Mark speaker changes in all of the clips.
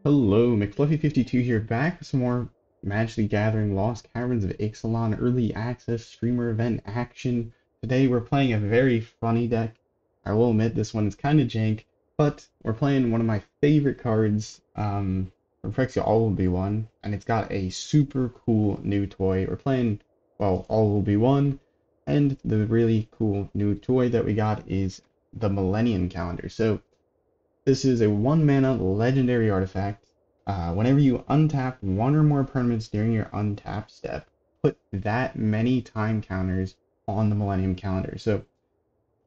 Speaker 1: Hello, McFluffy52 here, back with some more Magic the Gathering Lost Caverns of Ixalan early access streamer event action. Today we're playing a very funny deck. I will admit this one is kind of jank, but we're playing one of my favorite cards from Phyrexia All Will Be One, and it's got a super cool new toy. We're playing, well, All Will Be One, and the really cool new toy that we got is the Millennium Calendar. So this is a 1 mana legendary artifact. Whenever you untap one or more permanents during your untap step, put that many time counters on the Millennium Calendar. So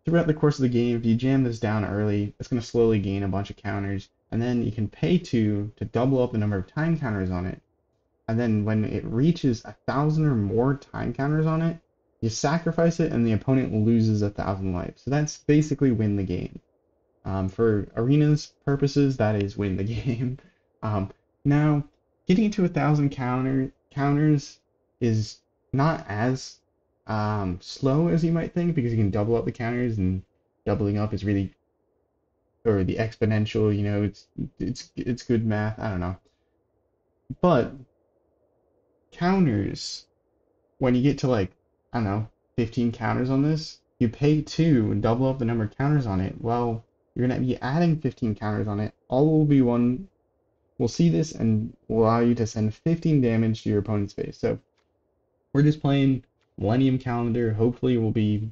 Speaker 1: throughout the course of the game, if you jam this down early, it's going to slowly gain a bunch of counters, and then you can pay 2 to double up the number of time counters on it. And then when it reaches 1,000 or more time counters on it, you sacrifice it and the opponent loses 1,000 life. So that's basically win the game. For arenas purposes, that is win the game. Now, getting to 1,000 counters is not as slow as you might think, because you can double up the counters, and doubling up is really, or the exponential, you know, it's good math. I don't know. But counters, when you get to like, I don't know, 15 counters on this, you pay 2 and double up the number of counters on it. Well, you're going to be adding 15 counters on it. All will be one. We'll see this and will allow you to send 15 damage to your opponent's face. So we're just playing Millennium Calendar. Hopefully we'll be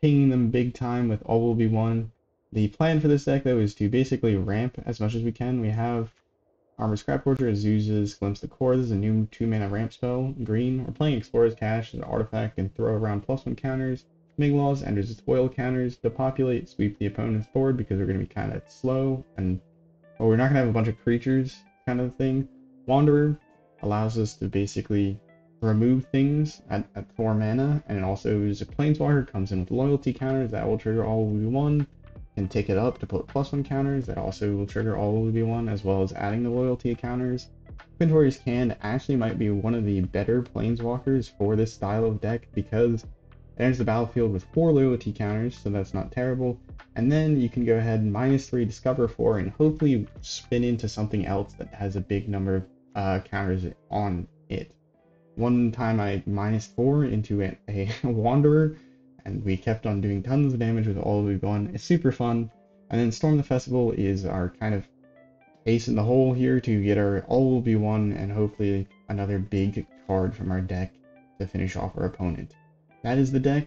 Speaker 1: pinging them big time with All Will Be One. The plan for this deck, though, is to basically ramp as much as we can. We have Armor Scrap Forger, Azuz's Glimpse of the Core. This is a new 2-mana ramp spell, green. We're playing Explorer's Cache as an artifact and throw around +1 counters. Migloz enters its foil counters to populate, sweep the opponent's board because we're going to be kind of slow, and well, we're not going to have a bunch of creatures kind of thing. Wanderer allows us to basically remove things at 4 mana, and it also is a Planeswalker, comes in with loyalty counters that will trigger All Will Be One, and take it up to put +1 counters that also will trigger All Will Be One, as well as adding the loyalty counters. Quintorius Kand actually might be one of the better Planeswalkers for this style of deck, because it enters the battlefield with 4 loyalty counters, so that's not terrible. And then you can go ahead and -3 discover 4 and hopefully spin into something else that has a big number of counters on it. One time I -4 into a Wanderer, and we kept on doing tons of damage with All We've Gone. It's super fun. And then Storm the Festival is our kind of ace in the hole here to get our All Will Be One and hopefully another big card from our deck to finish off our opponent. That is the deck.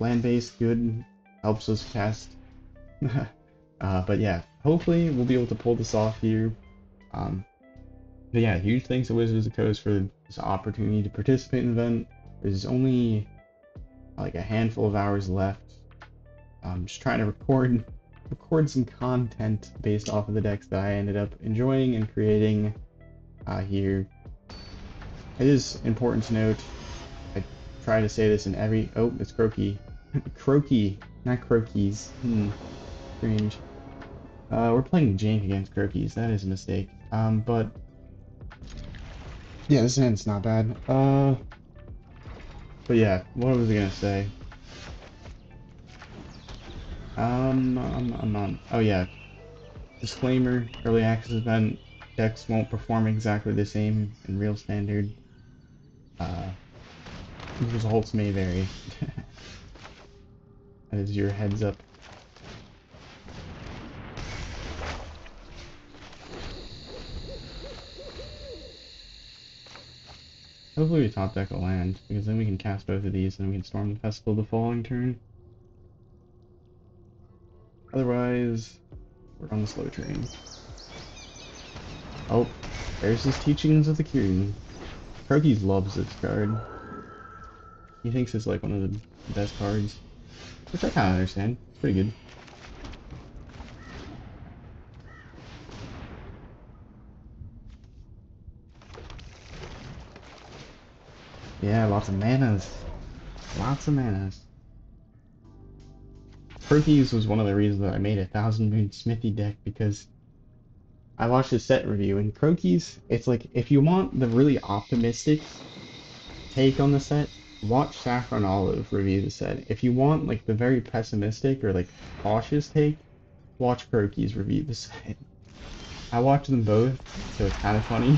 Speaker 1: Land-based, good, helps us cast. But yeah, hopefully we'll be able to pull this off here. But yeah, huge thanks to Wizards of the Coast for this opportunity to participate in the event. There's only like a handful of hours left. I'm just trying to record some content based off of the decks that I ended up enjoying and creating here. It is important to note, try to say this in every, oh, it's Croaky. Croaky, not Croakies. Strange. We're playing Jank against Croakies, that is a mistake. But yeah, this hand's not bad. But yeah, what was I gonna say? Oh yeah, disclaimer, early access event, decks won't perform exactly the same in real standard. Results may vary. That is your heads up. Hopefully we top deck a land, because then we can cast both of these and we can Storm the Festival the following turn. Otherwise, we're on the slow train. Oh, there's his Teachings of the Kyrian. Croakies loves this card. He thinks it's like one of the best cards, which I kind of understand. It's pretty good. Yeah, lots of manas. Lots of manas. Croakies was one of the reasons that I made a 1,000 Moon Smithy deck, because I watched his set review, and Croakies, it's like, if you want the really optimistic take on the set, watch Saffron Olive review the set. If you want like the very pessimistic or like cautious take, watch Croakies review the set. I watched them both, so it's kind of funny.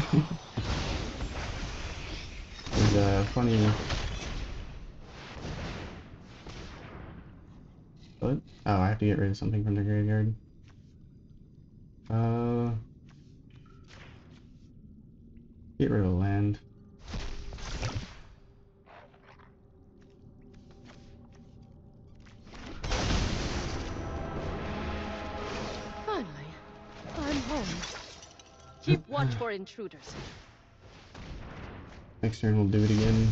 Speaker 1: There's a funny. What? Oh, I have to get rid of something from the graveyard. Get rid of land.
Speaker 2: Finally, I'm home. Keep watch for intruders.
Speaker 1: Next turn we'll do it again.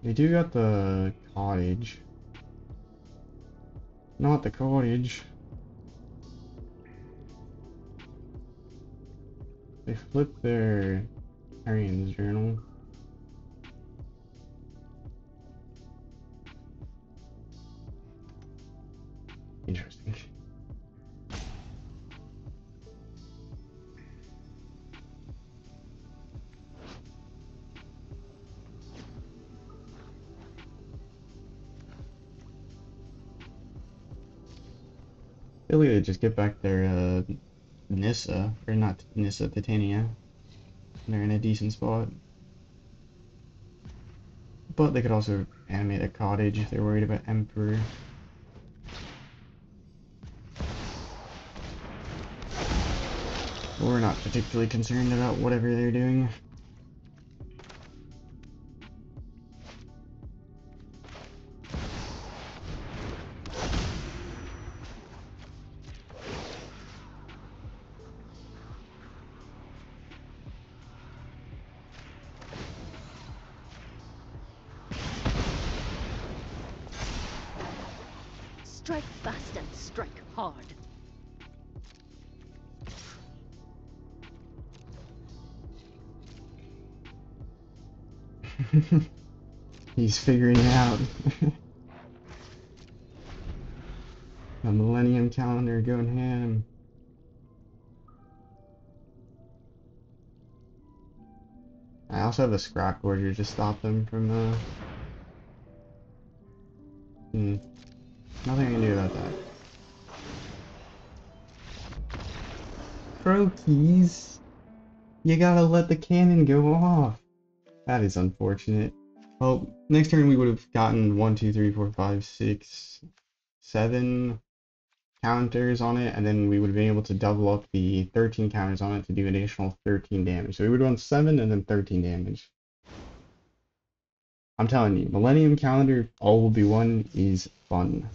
Speaker 1: They do got the cottage. Not the cottage. They flipped their Arian's journal. Interesting. Really, they just get back their Nissa, or not Nissa, Titania. They're in a decent spot. But they could also animate a cottage if they're worried about Emperor. We're not particularly concerned about whatever they're doing.
Speaker 2: Strike fast and strike hard.
Speaker 1: He's figuring it out. The Millennium Calendar going ham. I also have a Scrap Gorger to stop them from nothing I can do about that. Croakies! You gotta let the cannon go off! That is unfortunate. Well, next turn we would have gotten 1, 2, 3, 4, 5, 6, 7 counters on it, and then we would have been able to double up the 13 counters on it to do an additional 13 damage. So we would have done 7 and then 13 damage. I'm telling you, Millennium Calendar all will be one is fun.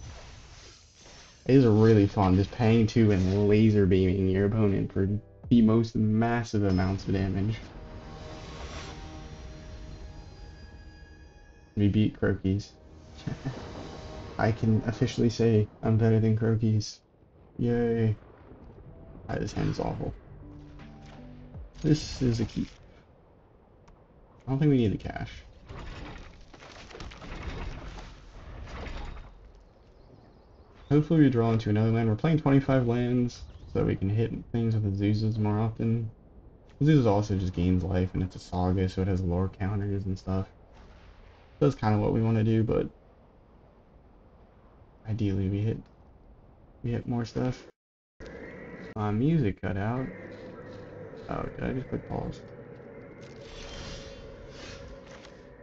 Speaker 1: It is really fun, just paying 2 and laser beaming your opponent for the most massive amounts of damage. We beat Croakies. I can officially say I'm better than Croakies. Yay. This hand is awful. This is a keep. I don't think we need the cash. Hopefully we draw into another land. We're playing 25 lands, so we can hit things with the Azuzas more often. Azuzas also just gains life, and it's a saga, so it has lore counters and stuff. That's kind of what we want to do, but ideally we hit more stuff. Music cut out. Oh, did I just click pause?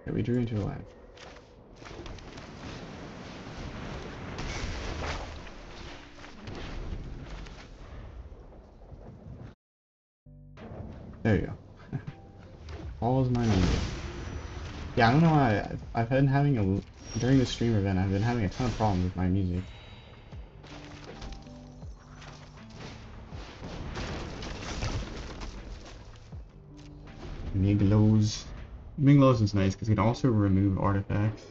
Speaker 1: Yeah, we drew into a land. There you go. Pause my music. Yeah, I don't know why I've been having during the stream event, I've been having a ton of problems with my music. Miglos. Miglos is nice because it can also remove artifacts.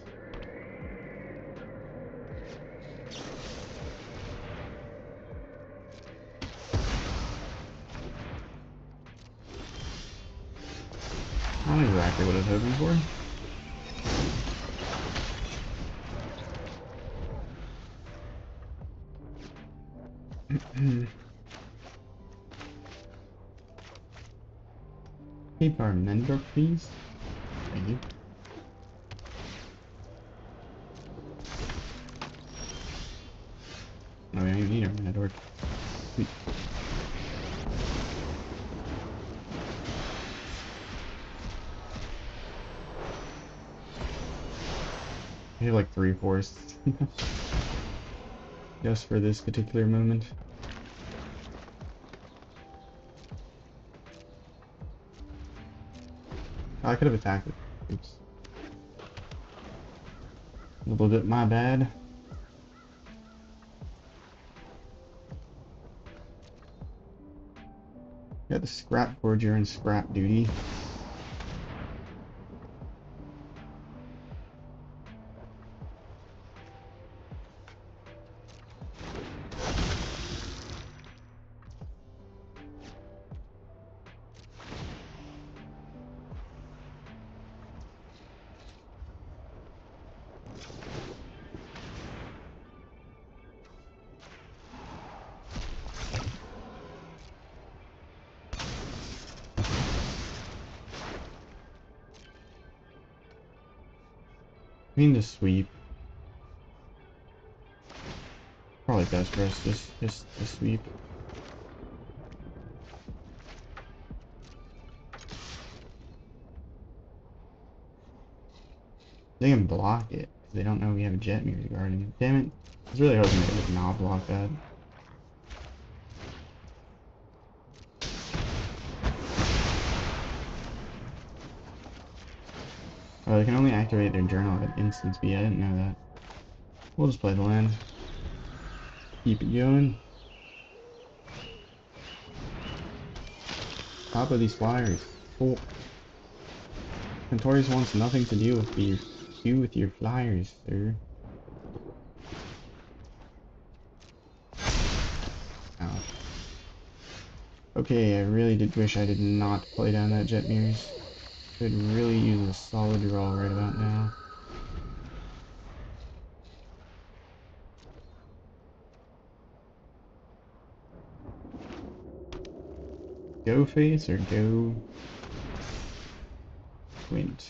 Speaker 1: Not exactly what I was hoping for. Keep our Mendruk, please. Thank you. Oh, we don't even need a mana dork. Sweet. I have like 3 forests. Just for this particular moment. I could have attacked it. Oops. A little bit my bad. Got the scrap forger and scrap duty. I mean, the sweep. Probably best for us, just the sweep. They can block it, because they don't know we have a jet mirror guarding it. Damn it. I was really hoping they would not block that. Oh, they can only activate their journal at instant speed. I didn't know that. We'll just play the land. Keep it going. Top of these flyers. Cool. Quintorius wants nothing to do with your flyers, sir. Ow. Okay, I really did wish I did not play down that jet mirrors. Could really use a solid draw right about now. Go face or go Quint?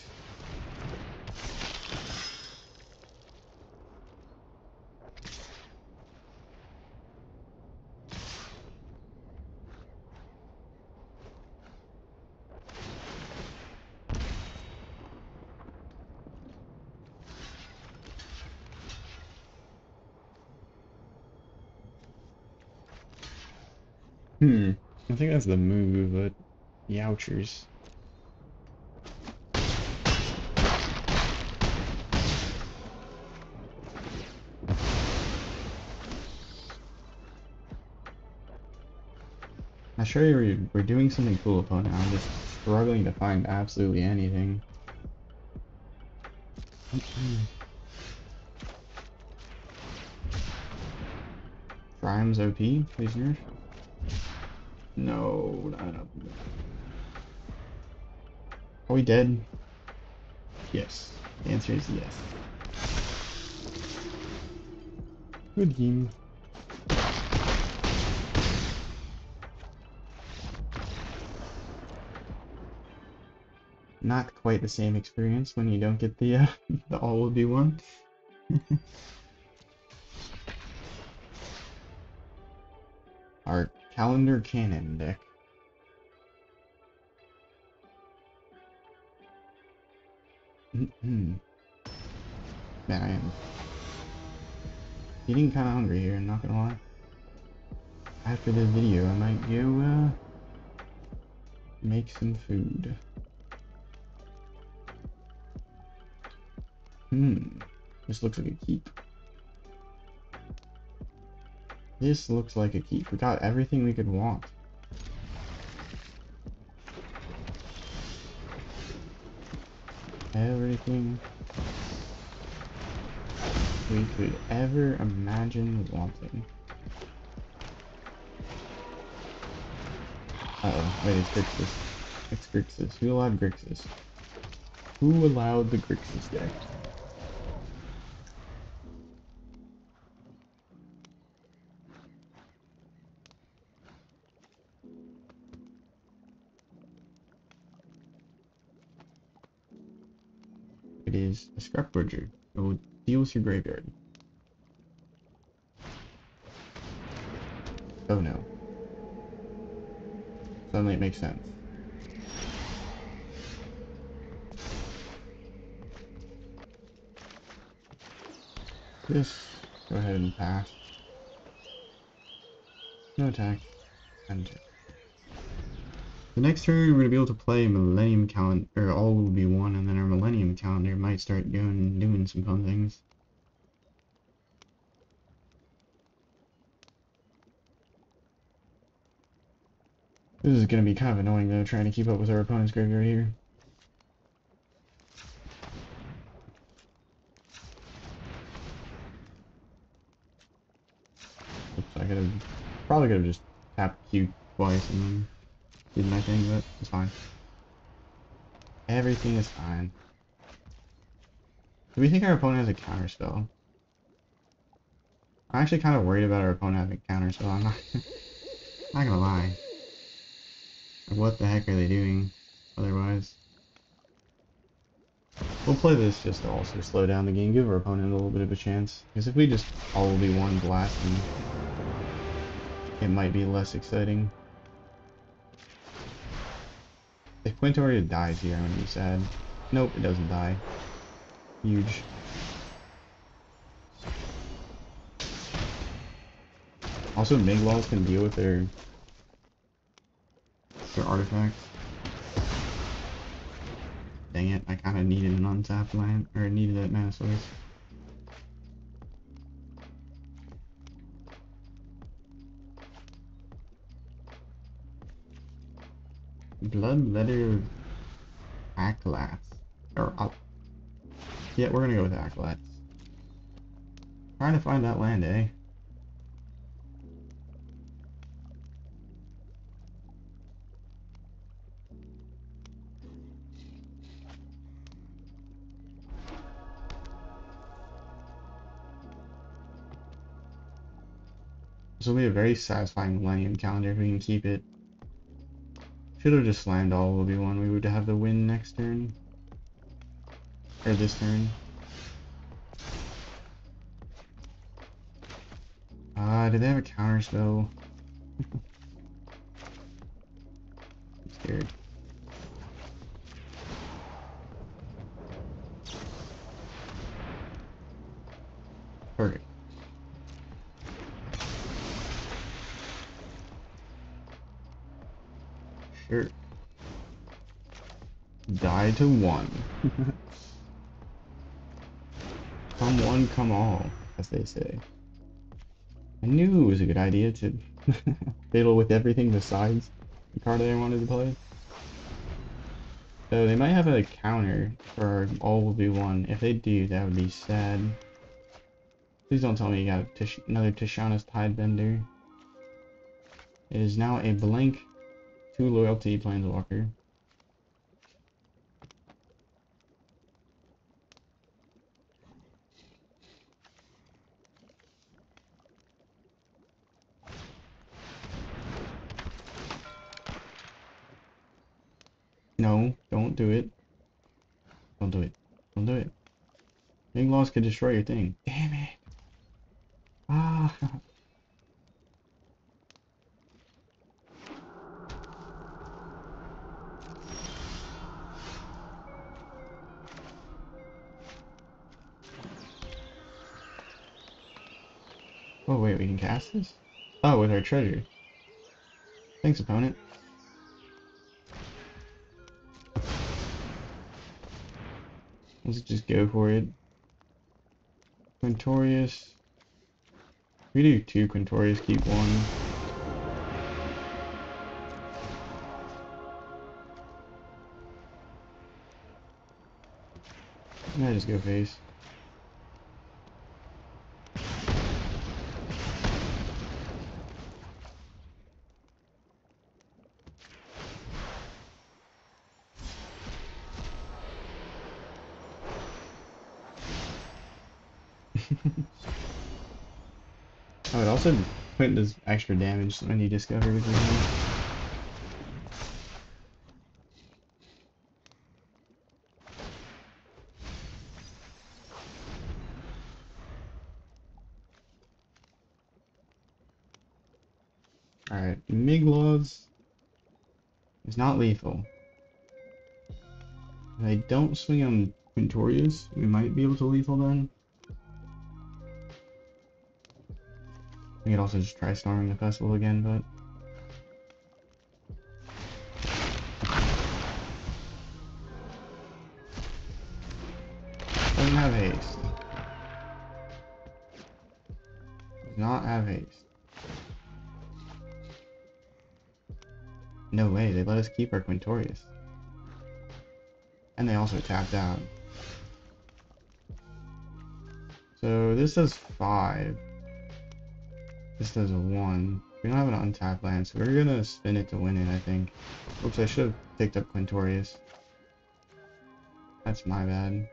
Speaker 1: I think that's the move, but Youchers. I assure you we're doing something cool, opponent. I'm just struggling to find absolutely anything. Trium's OP, please nerf. No, not enough. Are we dead? Yes. The answer is yes. Good game. Not quite the same experience when you don't get the the all will be one. Our calendar cannon deck. Man, I am getting kind of hungry here, I'm not gonna lie. After this video, I might go make some food. This looks like a keep. This looks like a keep. We got everything we could want. Everything we could ever imagine wanting. Uh-oh, wait, it's Grixis. It's Grixis. Who allowed Grixis? Who allowed the Grixis deck? It is a scrap forger. It will deal with your graveyard. Oh no. Suddenly it makes sense. Just go ahead and pass. No attack. And the next turn we're going to be able to play Millennium Calendar, or all will be one, and then our Millennium Calendar might start doing some fun things. This is going to be kind of annoying though, trying to keep up with our opponent's graveyard here. Oops, I probably could have just tapped Q twice and then did my thing, but it's fine. Everything is fine. Do we think our opponent has a counter spell? I'm actually kind of worried about our opponent having a counter spell. I'm not gonna lie. Like, what the heck are they doing otherwise? We'll play this just to also slow down the game, give our opponent a little bit of a chance. Because if we just all will be one blast, then it might be less exciting. If Quintorius dies here, I'm gonna be sad. Nope, it doesn't die. Huge. Also, Miglaws can deal with their artifacts. Dang it, I kind of needed an untapped land, or needed that mana source. Bloodletter Acolytes. Yeah, we're gonna go with Acolytes. Trying to find that land, eh? This will be a very satisfying Millennium Calendar if we can keep it. Should have just slammed all will be one. We would have the win next turn. Or this turn. Do they have a counter spell? I'm scared. Perfect. Sure. Die to one. Come one, come all, as they say. I knew it was a good idea to fiddle with everything besides the card that I wanted to play. So they might have a counter for all will be one. If they do, that would be sad. Please don't tell me you got another Tishana's Tidebender. It is now a blank 2 loyalty Planeswalker. No, don't do it. Don't do it. Don't do it. Big loss could destroy your thing. Damn it. Ah. Oh wait, we can cast this? Oh, with our treasure. Thanks, opponent. Let's just go for it. Quintorius. We do 2 Quintorius, keep 1. I just go face. Oh, it also does extra damage when you discover with your hand. Alright, Migloz is not lethal. If I don't swing on Quintorius, we might be able to lethal then. We could also just try storming the festival again, but doesn't have haste. Does not have haste. No way, they let us keep our Quintorius. And they also tapped out. So this does 5. This does a 1. We don't have an untapped land, so we're gonna spin it to win it, I think. Oops, I should have picked up Quintorius. That's my bad.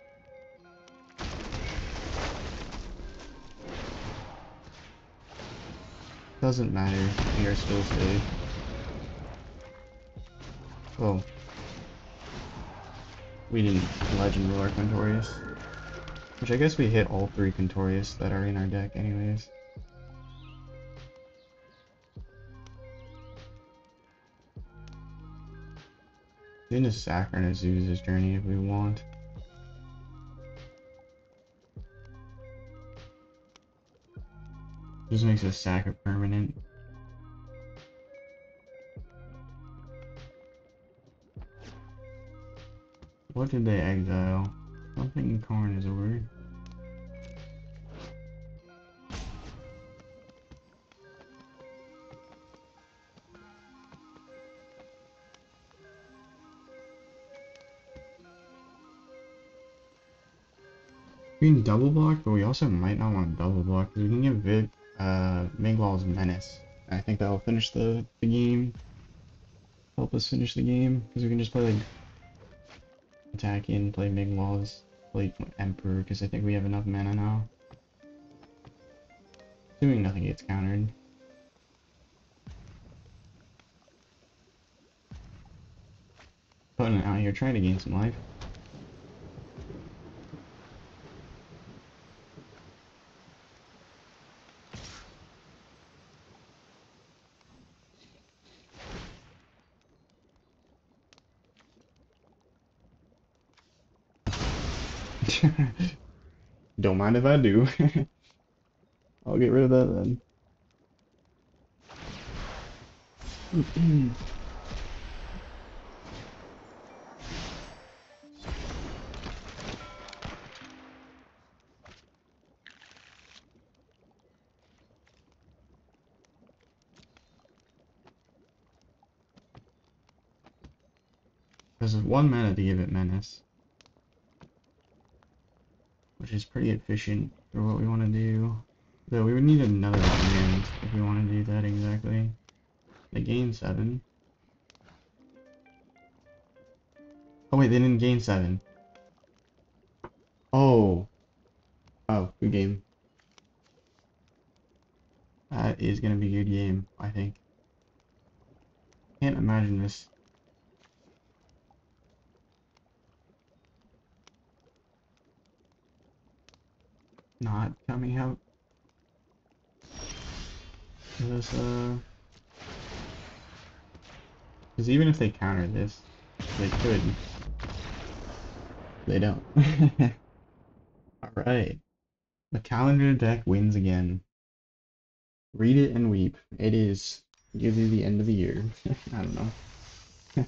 Speaker 1: Doesn't matter, we are still safe. Oh. We didn't legend roll our Quintorius. Which I guess we hit all 3 Quintorius that are in our deck anyways. We can just sack our Azusa's Journey if we want. Just makes us sack a permanent. What did they exile? Something in Karn is a word. We can double block, but we also might not want to double block because we can give Migloz Menace. I think that'll finish the game. Help us finish the game because we can just play like attack in, play Migloz, play Emperor because I think we have enough mana now. Assuming nothing gets countered. Putting it out here, trying to gain some life. Don't mind if I do. I'll get rid of that then. There's 1 mana to give it Menace, which is pretty efficient for what we want to do. Though we would need another land if we want to do that exactly. They gain 7. Oh wait, they didn't gain 7. Oh. Oh, good game. That is gonna be a good game, I think. Can't imagine this. Not coming out. This, because even if they counter this, they could. They don't. Alright. The calendar deck wins again. Read it and weep. It is gives you the end of the year. I don't know.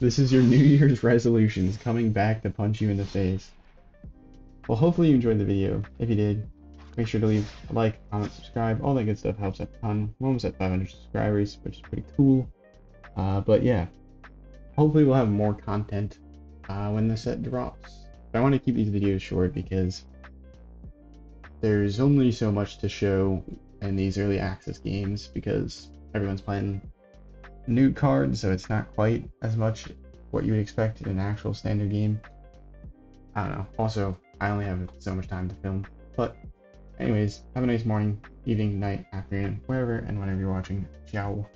Speaker 1: This is your New Year's resolutions coming back to punch you in the face. Well, hopefully you enjoyed the video. If you did, make sure to leave a like, comment, subscribe. All that good stuff helps a ton. We're almost at 500 subscribers, which is pretty cool. But yeah, hopefully we'll have more content when the set drops. But I want to keep these videos short because there's only so much to show in these early access games because everyone's playing new cards, so it's not quite as much what you would expect in an actual standard game. I don't know. Also, I only have so much time to film. But anyways, have a nice morning, evening, night, afternoon, wherever and whenever you're watching. Ciao.